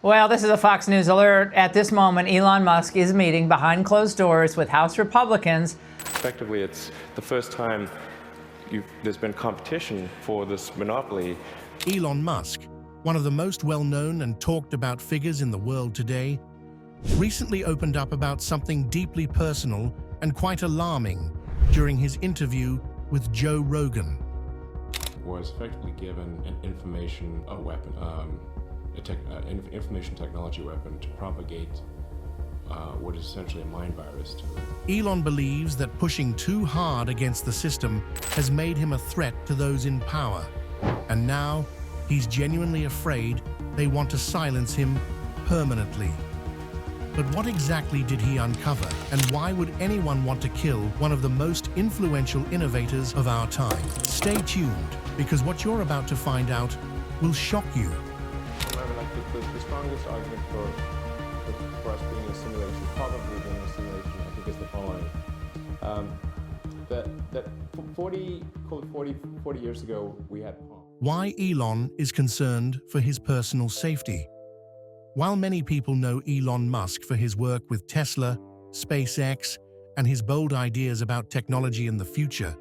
Well, this is a Fox News alert. At this moment, Elon Musk is meeting behind closed doors with House Republicans. Effectively, it's the first time there's been competition for this monopoly. Elon Musk, one of the most well-known and talked about figures in the world today, recently opened up about something deeply personal and quite alarming during his interview with Joe Rogan. Was effectively given an information information technology weapon to propagate what is essentially a mind virus. Elon believes that pushing too hard against the system has made him a threat to those in power, and now he's genuinely afraid they want to silence him permanently. But what exactly did he uncover, and why would anyone want to kill one of the most influential innovators of our time? Stay tuned, because what you're about to find out will shock you. The strongest argument for us being in a simulation, probably being in a simulation, I think is the following. That 40 years ago, we had Palm. Why Elon is concerned for his personal safety. While many people know Elon Musk for his work with Tesla, SpaceX, and his bold ideas about technology in the future,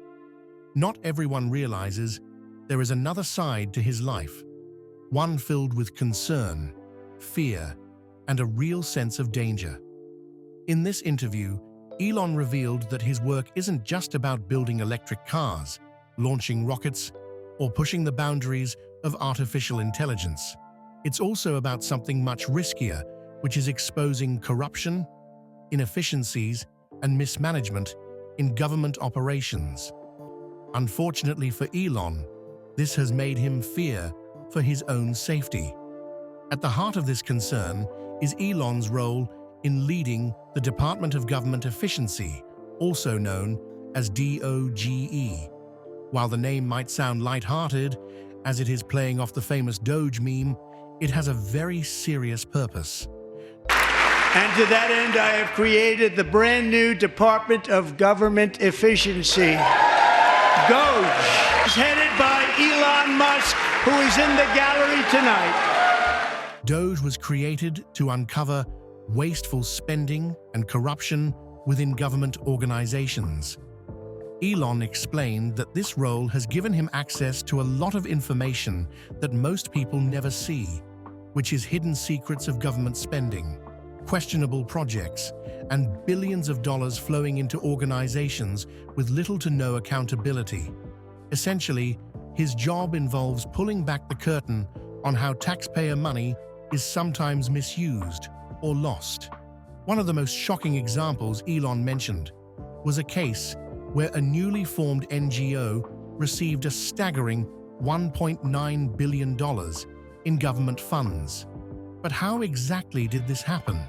not everyone realizes there is another side to his life, one filled with concern, fear, and a real sense of danger. In this interview, Elon revealed that his work isn't just about building electric cars, launching rockets, or pushing the boundaries of artificial intelligence. It's also about something much riskier, which is exposing corruption, inefficiencies, and mismanagement in government operations. Unfortunately for Elon, this has made him fear for his own safety. At the heart of this concern is Elon's role in leading the Department of Government Efficiency, also known as DOGE. While the name might sound lighthearted, as it is playing off the famous Doge meme, it has a very serious purpose. And to that end, I have created the brand new Department of Government Efficiency, DOGE, headed by Elon Musk, who is in the gallery tonight. DOGE was created to uncover wasteful spending and corruption within government organizations. Elon explained that this role has given him access to a lot of information that most people never see, which is hidden secrets of government spending, questionable projects, and billions of dollars flowing into organizations with little to no accountability. Essentially, his job involves pulling back the curtain on how taxpayer money is sometimes misused or lost. One of the most shocking examples Elon mentioned was a case where a newly formed NGO received a staggering $1.9 billion in government funds. But how exactly did this happen?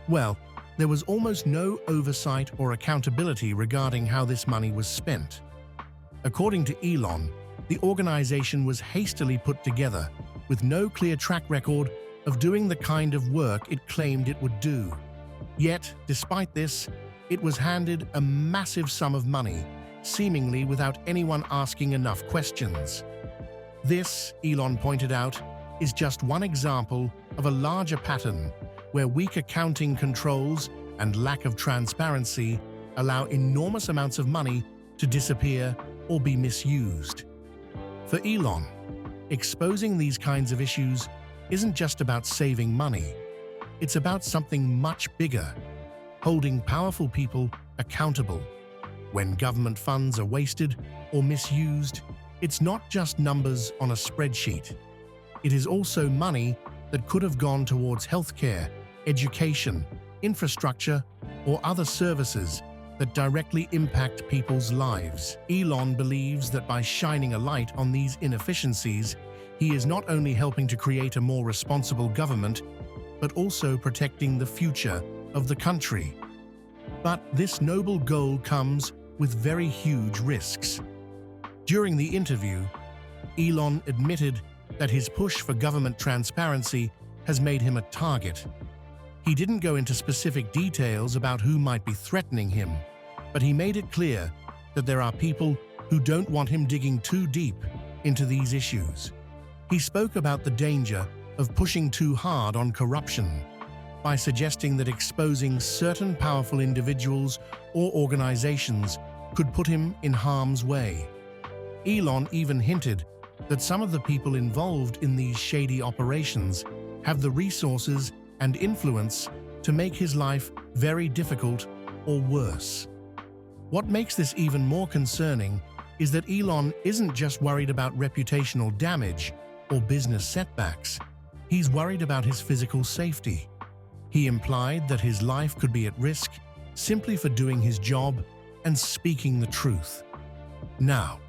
Well, there was almost no oversight or accountability regarding how this money was spent. According to Elon, the organization was hastily put together with no clear track record of doing the kind of work it claimed it would do. Yet, despite this, it was handed a massive sum of money, seemingly without anyone asking enough questions. This, Elon pointed out, is just one example of a larger pattern where weak accounting controls and lack of transparency allow enormous amounts of money to disappear or be misused. For Elon, exposing these kinds of issues isn't just about saving money. It's about something much bigger, holding powerful people accountable. When government funds are wasted or misused, it's not just numbers on a spreadsheet. It is also money that could have gone towards healthcare, education, infrastructure, or other services that directly impact people's lives. Elon believes that by shining a light on these inefficiencies, he is not only helping to create a more responsible government, but also protecting the future of the country. But this noble goal comes with very huge risks. During the interview, Elon admitted that his push for government transparency has made him a target. He didn't go into specific details about who might be threatening him, but he made it clear that there are people who don't want him digging too deep into these issues. He spoke about the danger of pushing too hard on corruption by suggesting that exposing certain powerful individuals or organizations could put him in harm's way. Elon even hinted that some of the people involved in these shady operations have the resources and influence to make his life very difficult or worse. What makes this even more concerning is that Elon isn't just worried about reputational damage or business setbacks. He's worried about his physical safety. He implied that his life could be at risk simply for doing his job and speaking the truth. Now,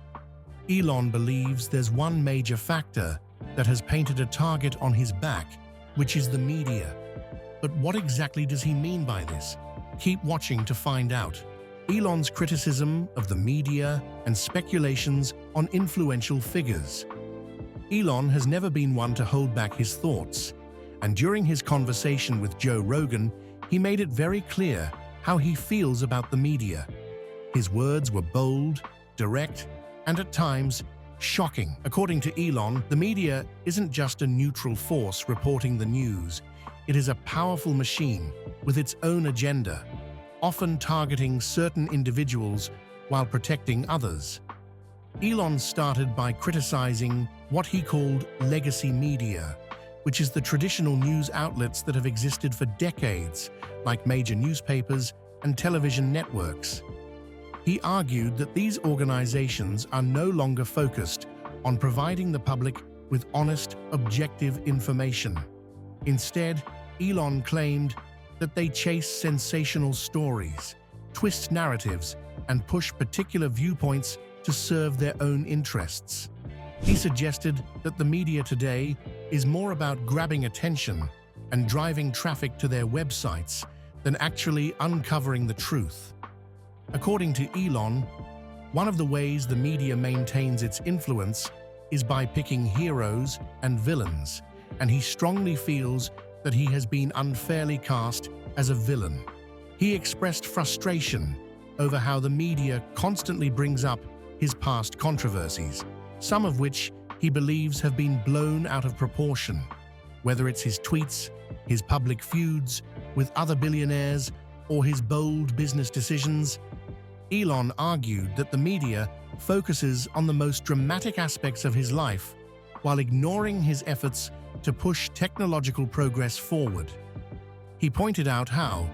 Elon believes there's one major factor that has painted a target on his back, which is the media. But what exactly does he mean by this? Keep watching to find out. Elon's criticism of the media and speculations on influential figures. Elon has never been one to hold back his thoughts, and during his conversation with Joe Rogan, he made it very clear how he feels about the media. His words were bold, direct, and at times shocking. According to Elon, the media isn't just a neutral force reporting the news. It is a powerful machine with its own agenda, often targeting certain individuals while protecting others. Elon started by criticizing what he called legacy media, which is the traditional news outlets that have existed for decades, like major newspapers and television networks. He argued that these organizations are no longer focused on providing the public with honest, objective information. Instead, Elon claimed that they chase sensational stories, twist narratives, and push particular viewpoints to serve their own interests. He suggested that the media today is more about grabbing attention and driving traffic to their websites than actually uncovering the truth. According to Elon, one of the ways the media maintains its influence is by picking heroes and villains, and he strongly feels that he has been unfairly cast as a villain. He expressed frustration over how the media constantly brings up his past controversies, some of which he believes have been blown out of proportion, whether it's his tweets, his public feuds with other billionaires, or his bold business decisions. Elon argued that the media focuses on the most dramatic aspects of his life while ignoring his efforts to push technological progress forward. He pointed out how,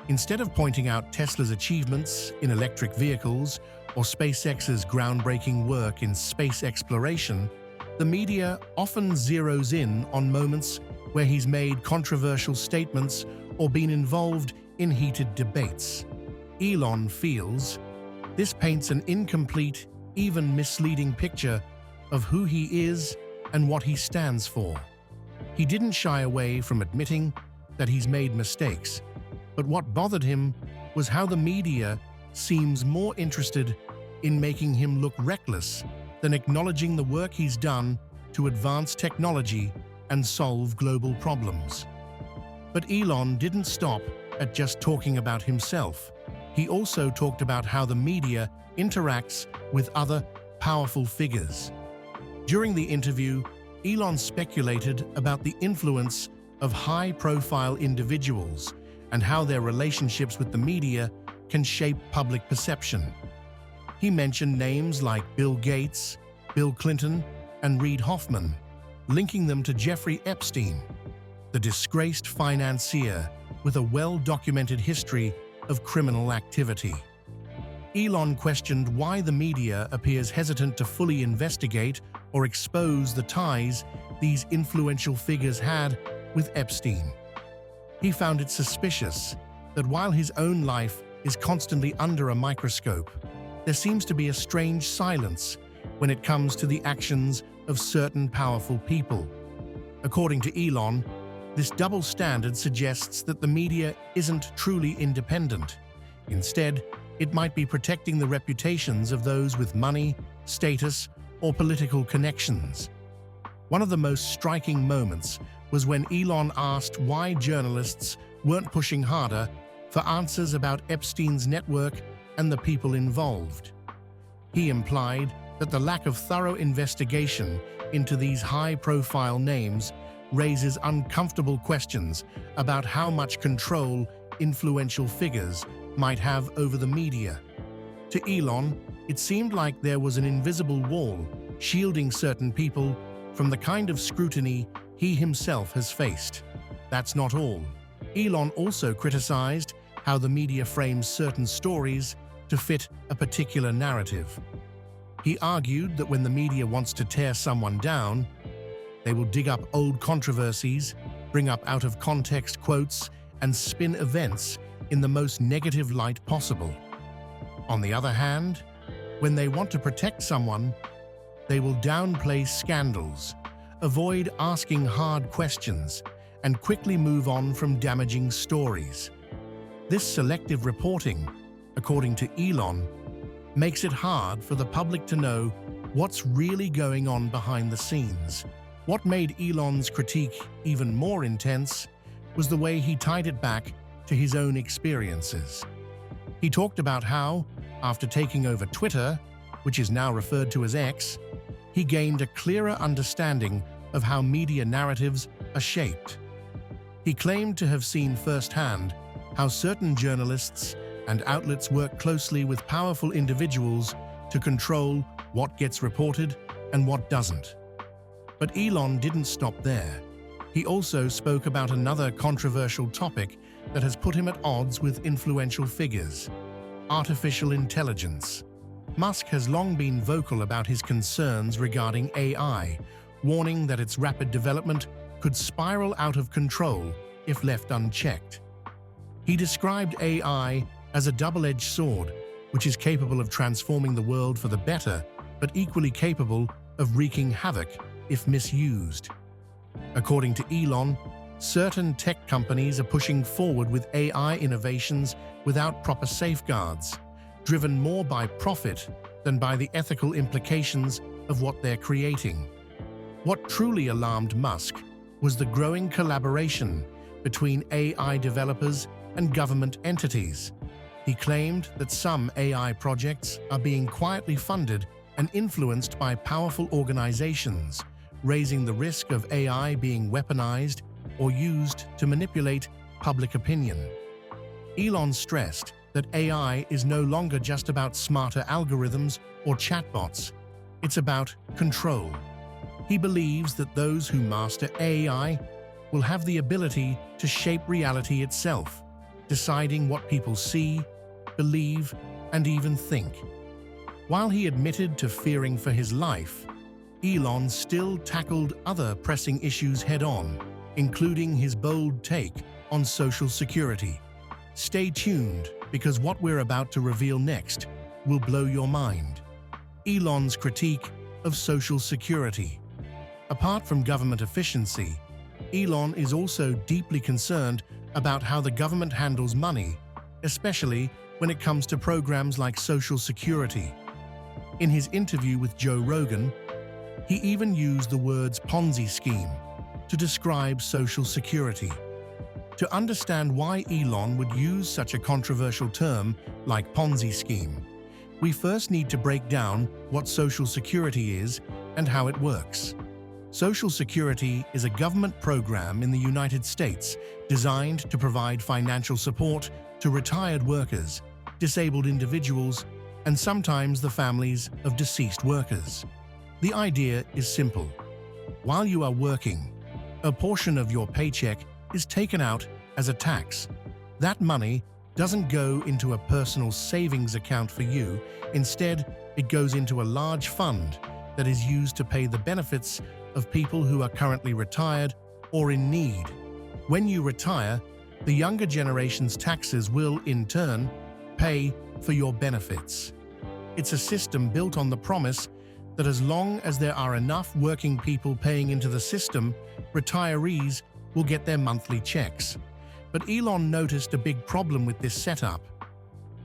instead of pointing out Tesla's achievements in electric vehicles or SpaceX's groundbreaking work in space exploration, the media often zeroes in on moments where he's made controversial statements or been involved in heated debates. Elon feels this paints an incomplete, even misleading picture of who he is and what he stands for. He didn't shy away from admitting that he's made mistakes, but what bothered him was how the media seems more interested in making him look reckless than acknowledging the work he's done to advance technology and solve global problems. But Elon didn't stop at just talking about himself. He also talked about how the media interacts with other powerful figures. During the interview, Elon speculated about the influence of high-profile individuals and how their relationships with the media can shape public perception. He mentioned names like Bill Gates, Bill Clinton, and Reid Hoffman, linking them to Jeffrey Epstein, the disgraced financier with a well-documented history of criminal activity. Elon questioned why the media appears hesitant to fully investigate or expose the ties these influential figures had with Epstein. He found it suspicious that while his own life is constantly under a microscope, there seems to be a strange silence when it comes to the actions of certain powerful people. According to Elon, this double standard suggests that the media isn't truly independent. Instead, it might be protecting the reputations of those with money, status, or political connections. One of the most striking moments was when Elon asked why journalists weren't pushing harder for answers about Epstein's network and the people involved. He implied that the lack of thorough investigation into these high-profile names raises uncomfortable questions about how much control influential figures might have over the media. To Elon, it seemed like there was an invisible wall shielding certain people from the kind of scrutiny he himself has faced. That's not all. Elon also criticized how the media frames certain stories to fit a particular narrative. He argued that when the media wants to tear someone down, they will dig up old controversies, bring up out-of-context quotes, and spin events in the most negative light possible. On the other hand, when they want to protect someone, they will downplay scandals, avoid asking hard questions, and quickly move on from damaging stories. This selective reporting, according to Elon, makes it hard for the public to know what's really going on behind the scenes. What made Elon's critique even more intense was the way he tied it back to his own experiences. He talked about how, after taking over Twitter, which is now referred to as X, he gained a clearer understanding of how media narratives are shaped. He claimed to have seen firsthand how certain journalists and outlets work closely with powerful individuals to control what gets reported and what doesn't. But Elon didn't stop there. He also spoke about another controversial topic that has put him at odds with influential figures: artificial intelligence. Musk has long been vocal about his concerns regarding AI, warning that its rapid development could spiral out of control if left unchecked. He described AI as a double-edged sword, which is capable of transforming the world for the better, but equally capable of wreaking havoc if misused. According to Elon, certain tech companies are pushing forward with AI innovations without proper safeguards, driven more by profit than by the ethical implications of what they're creating. What truly alarmed Musk was the growing collaboration between AI developers and government entities. He claimed that some AI projects are being quietly funded and influenced by powerful organizations, raising the risk of AI being weaponized or used to manipulate public opinion. Elon stressed that AI is no longer just about smarter algorithms or chatbots. It's about control. He believes that those who master AI will have the ability to shape reality itself, deciding what people see, believe, and even think. While he admitted to fearing for his life, Elon still tackled other pressing issues head-on, including his bold take on Social Security. Stay tuned, because what we're about to reveal next will blow your mind. Elon's critique of Social Security. Apart from government efficiency, Elon is also deeply concerned about how the government handles money, especially when it comes to programs like Social Security. In his interview with Joe Rogan, he even used the words Ponzi scheme to describe Social Security. To understand why Elon would use such a controversial term like Ponzi scheme, we first need to break down what Social Security is and how it works. Social Security is a government program in the United States designed to provide financial support to retired workers, disabled individuals, and sometimes the families of deceased workers. The idea is simple. While you are working, a portion of your paycheck is taken out as a tax. That money doesn't go into a personal savings account for you. Instead, it goes into a large fund that is used to pay the benefits of people who are currently retired or in need. When you retire, the younger generation's taxes will, in turn, pay for your benefits. It's a system built on the promise that as long as there are enough working people paying into the system, retirees will get their monthly checks. But Elon noticed a big problem with this setup.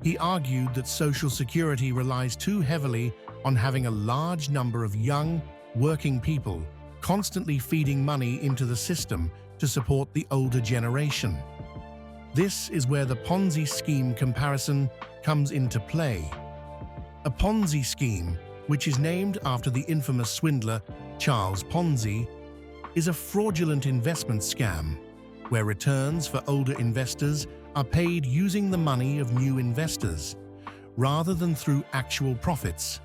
He argued that Social Security relies too heavily on having a large number of young, working people constantly feeding money into the system to support the older generation. This is where the Ponzi scheme comparison comes into play. A Ponzi scheme, which is named after the infamous swindler Charles Ponzi, is a fraudulent investment scam where returns for older investors are paid using the money of new investors, rather than through actual profits.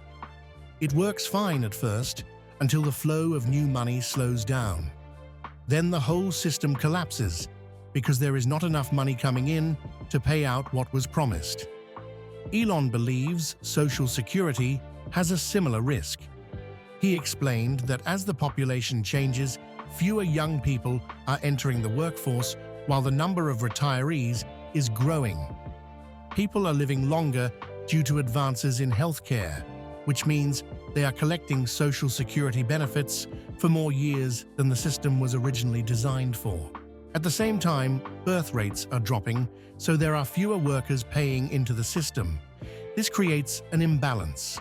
It works fine at first, until the flow of new money slows down. Then the whole system collapses, because there is not enough money coming in to pay out what was promised. Elon believes Social Security has a similar risk. He explained that as the population changes, fewer young people are entering the workforce while the number of retirees is growing. People are living longer due to advances in healthcare, which means they are collecting Social Security benefits for more years than the system was originally designed for. At the same time, birth rates are dropping, so there are fewer workers paying into the system. This creates an imbalance.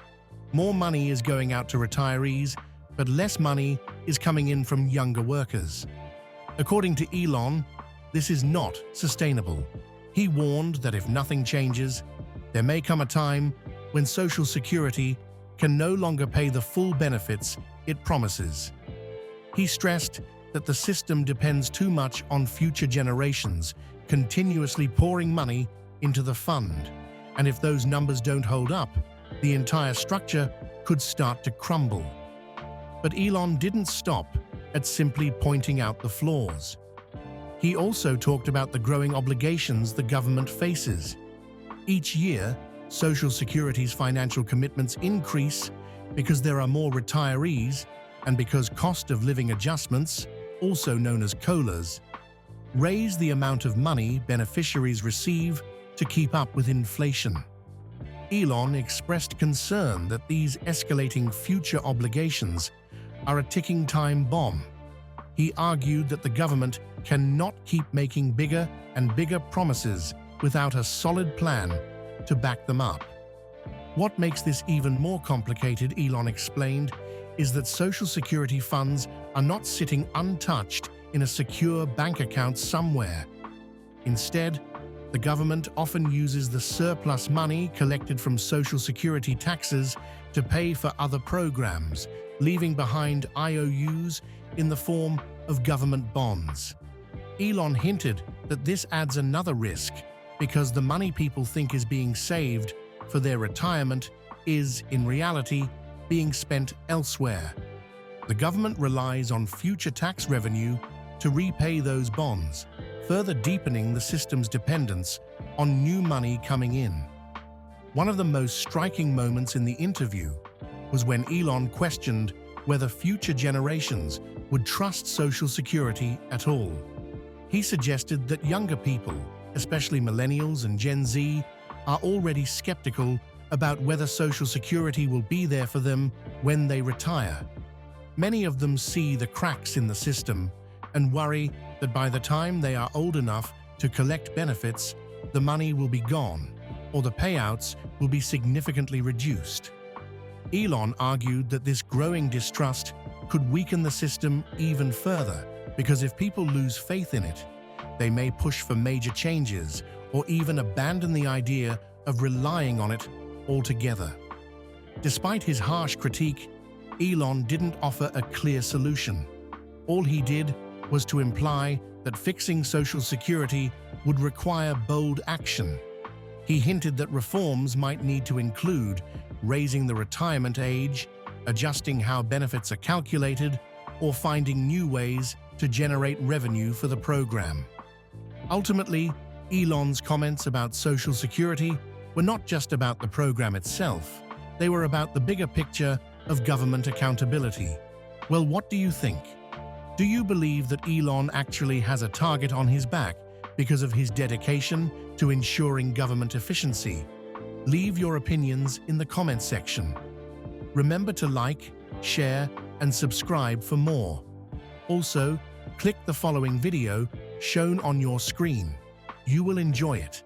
More money is going out to retirees, but less money is coming in from younger workers. According to Elon, this is not sustainable. He warned that if nothing changes, there may come a time when Social Security can no longer pay the full benefits it promises. He stressed that the system depends too much on future generations continuously pouring money into the fund, and if those numbers don't hold up, the entire structure could start to crumble. But Elon didn't stop at simply pointing out the flaws. He also talked about the growing obligations the government faces. Each year, Social Security's financial commitments increase because there are more retirees and because cost of living adjustments, also known as COLAs, raise the amount of money beneficiaries receive to keep up with inflation. Elon expressed concern that these escalating future obligations are a ticking time bomb. He argued that the government cannot keep making bigger and bigger promises without a solid plan to back them up. What makes this even more complicated, Elon explained, is that Social Security funds are not sitting untouched in a secure bank account somewhere. Instead, the government often uses the surplus money collected from Social Security taxes to pay for other programs, leaving behind IOUs in the form of government bonds. Elon hinted that this adds another risk because the money people think is being saved for their retirement is, in reality, being spent elsewhere. The government relies on future tax revenue to repay those bonds, further deepening the system's dependence on new money coming in. One of the most striking moments in the interview was when Elon questioned whether future generations would trust Social Security at all. He suggested that younger people, especially millennials and Gen Z, are already skeptical about whether Social Security will be there for them when they retire. Many of them see the cracks in the system and worry that by the time they are old enough to collect benefits, the money will be gone or the payouts will be significantly reduced. Elon argued that this growing distrust could weaken the system even further because if people lose faith in it, they may push for major changes or even abandon the idea of relying on it altogether. Despite his harsh critique, Elon didn't offer a clear solution. All he did was to imply that fixing Social Security would require bold action. He hinted that reforms might need to include raising the retirement age, adjusting how benefits are calculated, or finding new ways to generate revenue for the program. Ultimately, Elon's comments about Social Security were not just about the program itself, they were about the bigger picture of government accountability. Well, what do you think? Do you believe that Elon actually has a target on his back because of his dedication to ensuring government efficiency? Leave your opinions in the comments section. Remember to like, share, and subscribe for more. Also, click the following video shown on your screen. You will enjoy it.